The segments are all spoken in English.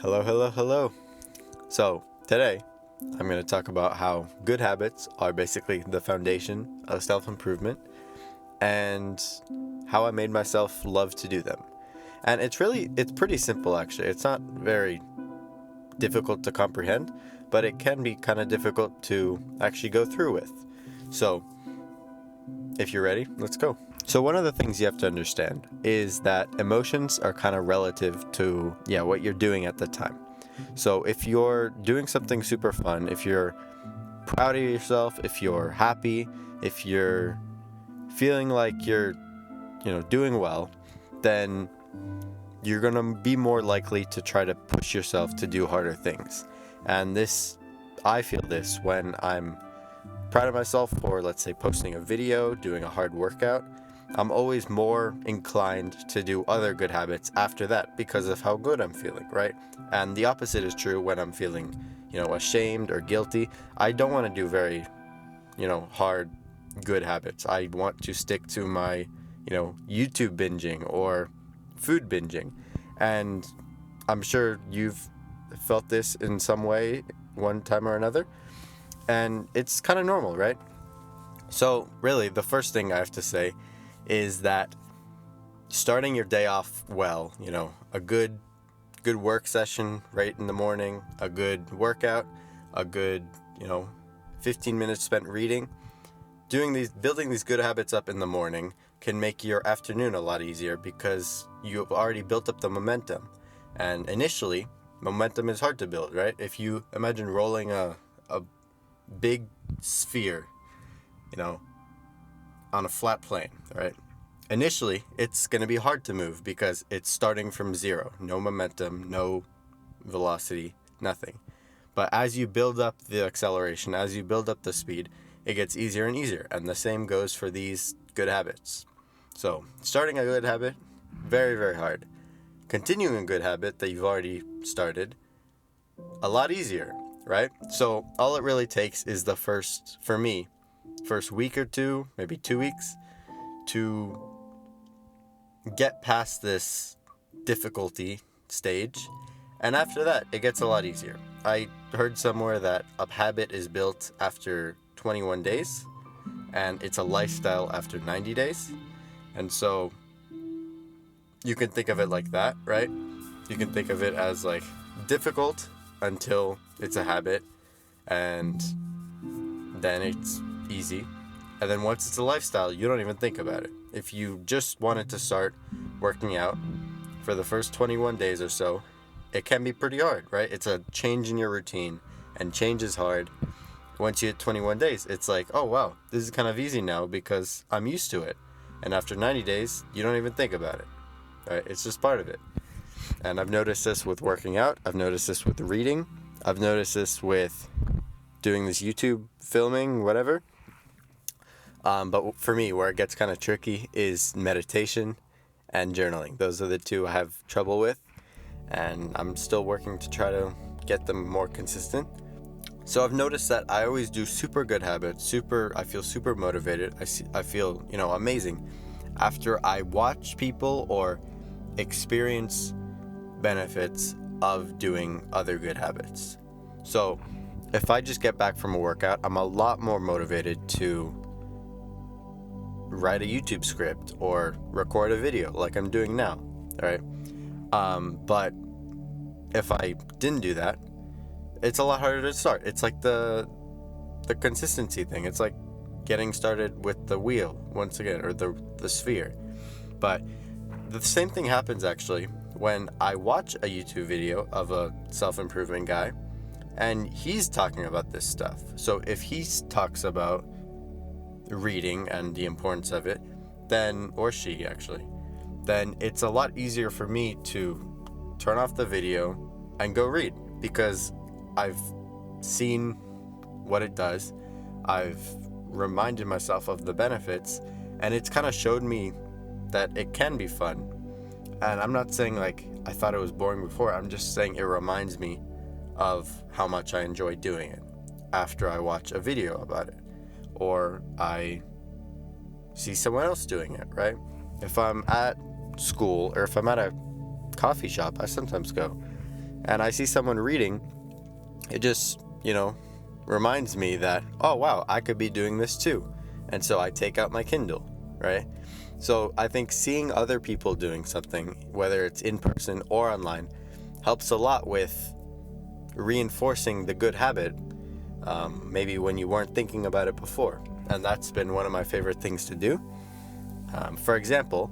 Hello, hello, hello. So, today I'm going to talk about how good habits are basically the foundation of self-improvement and how I made myself love to do them. And it's pretty simple actually. It's not very difficult to comprehend, but it can be kind of difficult to actually go through with. So, if you're ready, let's go. So one of the things you have to understand is that emotions are kind of relative to, what you're doing at the time. So if you're doing something super fun, if you're proud of yourself, if you're happy, if you're feeling like you're, doing well, then you're going to be more likely to try to push yourself to do harder things. And I feel this when I'm proud of myself for, let's say, posting a video, doing a hard workout. I'm always more inclined to do other good habits after that because of how good I'm feeling, right? And the opposite is true when I'm feeling, ashamed or guilty. I don't want to do very, hard good habits. I want to stick to my, YouTube binging or food binging. And I'm sure you've felt this in some way, one time or another. And it's kind of normal, right? So really, the first thing I have to say is that starting your day off well, a good work session right in the morning, a good workout, a good, 15 minutes spent reading, building these good habits up in the morning can make your afternoon a lot easier because you've already built up the momentum. And initially, momentum is hard to build, right? If you imagine rolling a big sphere, on a flat plane, right? Initially, it's going to be hard to move because it's starting from zero. No momentum, no velocity, nothing. But as you build up the acceleration, as you build up the speed, it gets easier and easier. And the same goes for these good habits. So, starting a good habit, very, very hard. Continuing a good habit that you've already started, a lot easier, right? So, all it really takes is first week or two, maybe 2 weeks, to get past this difficulty stage. And after that, it gets a lot easier. I heard somewhere that a habit is built after 21 days, and it's a lifestyle after 90 days. And so you can think of it like that, right? You can think of it as like difficult until it's a habit, and then it's easy. And then once it's a lifestyle, you don't even think about it. If you just wanted to start working out for the first 21 days or so, it can be pretty hard, right? It's a change in your routine, and change is hard. Once you hit 21 days, it's like, oh wow, this is kind of easy now because I'm used to it. And after 90 days, you don't even think about it, right? It's just part of it. And I've noticed this with working out. I've noticed this with reading. I've noticed this with doing this YouTube filming, whatever. But for me, where it gets kind of tricky is meditation and journaling. Those are the two I have trouble with, and I'm still working to try to get them more consistent. So I've noticed that I always do super good habits. I feel super motivated. I feel, amazing after I watch people or experience benefits of doing other good habits. So if I just get back from a workout, I'm a lot more motivated to write a YouTube script or record a video like I'm doing now, right? But if I didn't do that, it's a lot harder to start. It's like the consistency thing. It's like getting started with the wheel once again, or the sphere. But the same thing happens actually when I watch a YouTube video of a self-improvement guy and he's talking about this stuff. So if he talks about reading and the importance of it, or she actually, then it's a lot easier for me to turn off the video and go read because I've seen what it does. I've reminded myself of the benefits, and it's kind of showed me that it can be fun. And I'm not saying like I thought it was boring before. I'm just saying it reminds me of how much I enjoy doing it after I watch a video about it, or I see someone else doing it, right? If I'm at school or if I'm at a coffee shop, I sometimes go, and I see someone reading, it just, reminds me that, oh wow, I could be doing this too. And so I take out my Kindle, right? So I think seeing other people doing something, whether it's in person or online, helps a lot with reinforcing the good habit, maybe when you weren't thinking about it before. And that's been one of my favorite things to do. For example,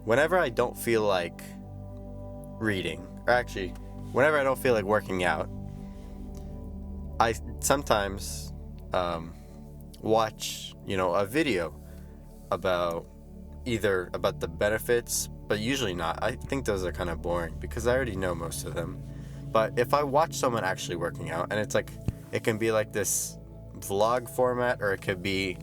whenever I don't feel like reading, or actually, whenever I don't feel like working out, I sometimes watch, a video about the benefits, but usually not. I think those are kind of boring because I already know most of them. But if I watch someone actually working out, and it's like, it can be like this vlog format, or it could be,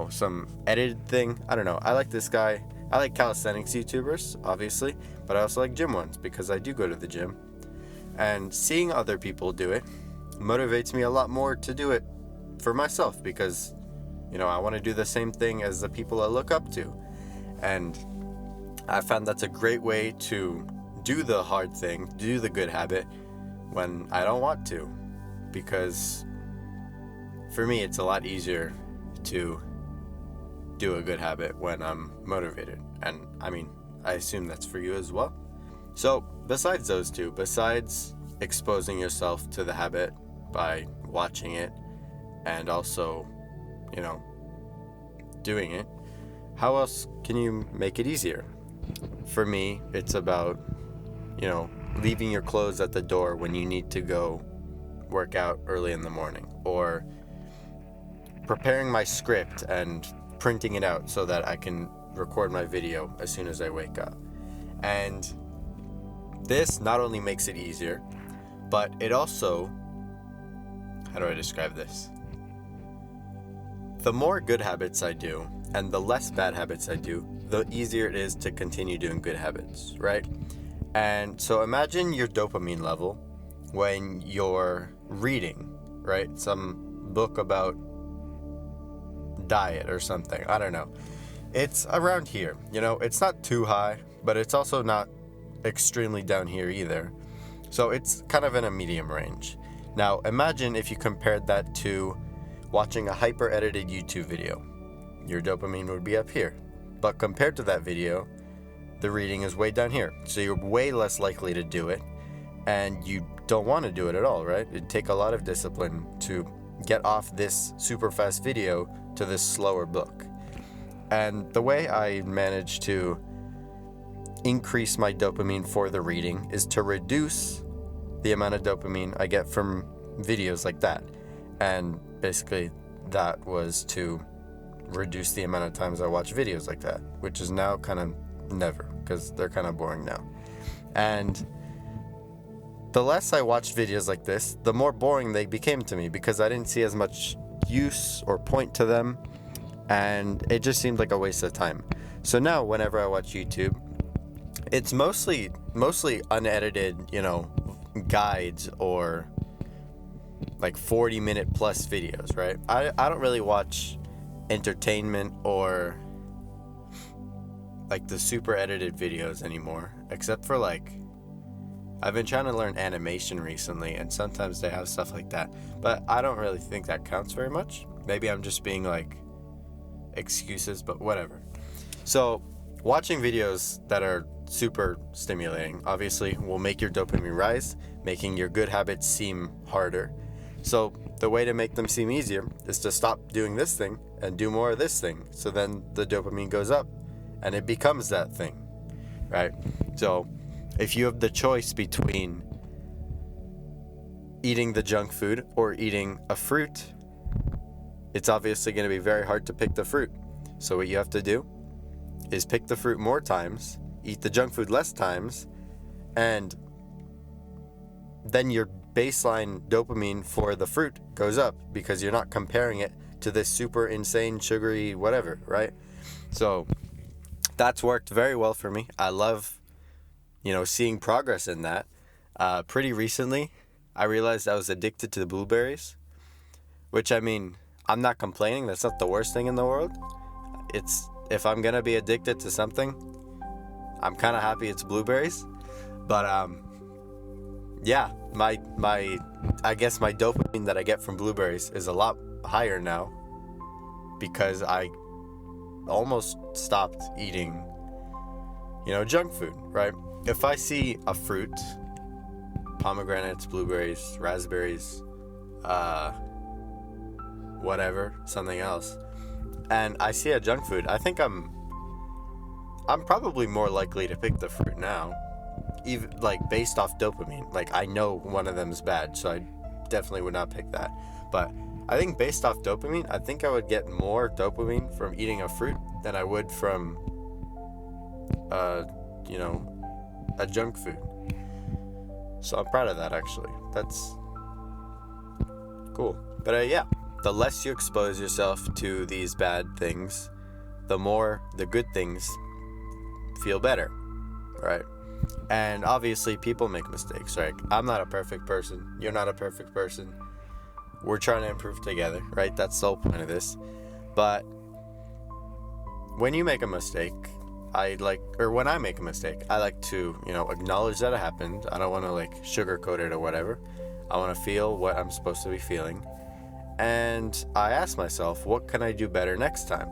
some edited thing. I don't know. I like this guy. I like calisthenics YouTubers, obviously, but I also like gym ones because I do go to the gym. And seeing other people do it motivates me a lot more to do it for myself because, I want to do the same thing as the people I look up to. And I found that's a great way to do the hard thing, do the good habit when I don't want to. Because for me, it's a lot easier to do a good habit when I'm motivated. And I assume that's for you as well. So besides those two, besides exposing yourself to the habit by watching it and also, doing it, how else can you make it easier? For me, it's about, leaving your clothes at the door when you need to go work out early in the morning, or preparing my script and printing it out so that I can record my video as soon as I wake up. And this not only makes it easier, but it also, how do I describe this? The more good habits I do and the less bad habits I do, the easier it is to continue doing good habits, right? And so imagine your dopamine level when you're reading, right? Some book about diet or something. I don't know. It's around here, it's not too high, but it's also not extremely down here either. So it's kind of in a medium range. Now imagine if you compared that to watching a hyper edited YouTube video. Your dopamine would be up here. But compared to that video, the reading is way down here. So you're way less likely to do it. And you don't want to do it at all, right? It'd take a lot of discipline to get off this super fast video to this slower book. And the way I manage to increase my dopamine for the reading is to reduce the amount of dopamine I get from videos like that. And basically that was to reduce the amount of times I watch videos like that, which is now kind of never, because they're kind of boring now. And the less I watched videos like this, the more boring they became to me because I didn't see as much use or point to them, and it just seemed like a waste of time. So now whenever I watch YouTube, it's mostly unedited, guides or like 40-minute plus videos, right? I don't really watch entertainment or like the super edited videos anymore, except for like, I've been trying to learn animation recently, and sometimes they have stuff like that, but I don't really think that counts very much. Maybe I'm just being like excuses, but whatever. So watching videos that are super stimulating obviously will make your dopamine rise, making your good habits seem harder. So the way to make them seem easier is to stop doing this thing and do more of this thing. So then the dopamine goes up and it becomes that thing, right? So if you have the choice between eating the junk food or eating a fruit, it's obviously going to be very hard to pick the fruit. So what you have to do is pick the fruit more times, eat the junk food less times, and then your baseline dopamine for the fruit goes up because you're not comparing it to this super insane sugary whatever, right? So that's worked very well for me. I love, seeing progress in that. Pretty recently, I realized I was addicted to the blueberries, which I'm not complaining. That's not the worst thing in the world. If I'm going to be addicted to something, I'm kind of happy it's blueberries. But yeah, my I guess my dopamine that I get from blueberries is a lot higher now because I almost stopped eating, junk food, right? If I see a fruit, pomegranates, blueberries, raspberries, whatever, something else, and I see a junk food, I think I'm probably more likely to pick the fruit now, even like based off dopamine. Like I know one of them is bad, so I definitely would not pick that. But I think based off dopamine, I think I would get more dopamine from eating a fruit than I would from, a junk food. So I'm proud of that, actually. That's cool. But yeah, the less you expose yourself to these bad things, the more the good things feel better, right? And obviously people make mistakes, right? I'm not a perfect person. You're not a perfect person. We're trying to improve together, right? That's the whole point of this. But when you make a mistake, when I make a mistake, I like to, acknowledge that it happened. I don't want to sugarcoat it or whatever. I want to feel what I'm supposed to be feeling. And I ask myself, what can I do better next time?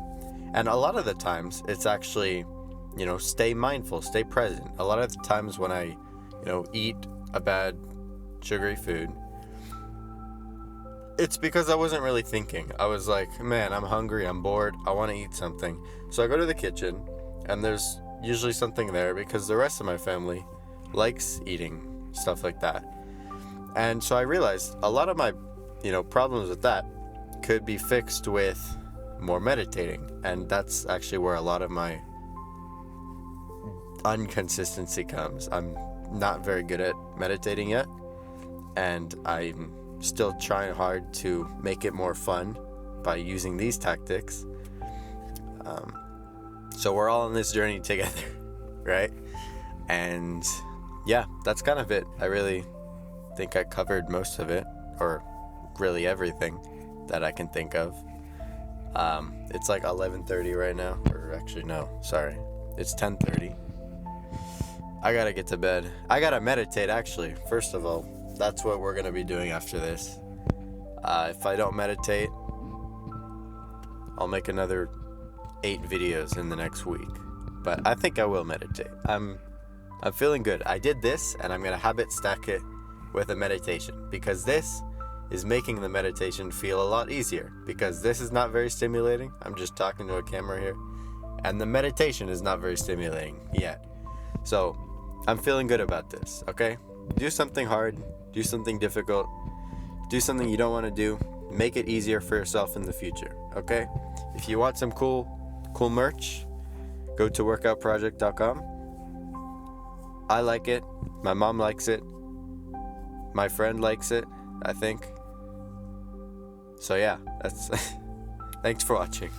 And a lot of the times it's actually, stay mindful, stay present. A lot of the times when I, eat a bad sugary food, it's because I wasn't really thinking. I was like, man, I'm hungry, I'm bored, I want to eat something. So I go to the kitchen, and there's usually something there because the rest of my family likes eating stuff like that. And so I realized a lot of my, problems with that could be fixed with more meditating. And that's actually where a lot of my inconsistency comes. I'm not very good at meditating yet, and I'm still trying hard to make it more fun by using these tactics. So we're all on this journey together, right? And yeah, that's kind of it. I really think I covered most of it, or really everything that I can think of. It's like 11:30 right now, or actually no, sorry, it's 10:30. I gotta get to bed. I gotta meditate, actually. First of all, that's what we're gonna be doing after this. If I don't meditate, I'll make another 8 videos in the next week. But I think I will meditate. I'm feeling good. I did this, and I'm gonna habit stack it with a meditation, because this is making the meditation feel a lot easier, because this is not very stimulating. I'm just talking to a camera here, and the meditation is not very stimulating yet. So I'm feeling good about this, okay? Do something hard, do something difficult, do something you don't want to do. Make it easier for yourself in the future, okay? If you want some cool merch, go to workoutproject.com. I like it. My mom likes it. My friend likes it, I think. So yeah, that's thanks for watching.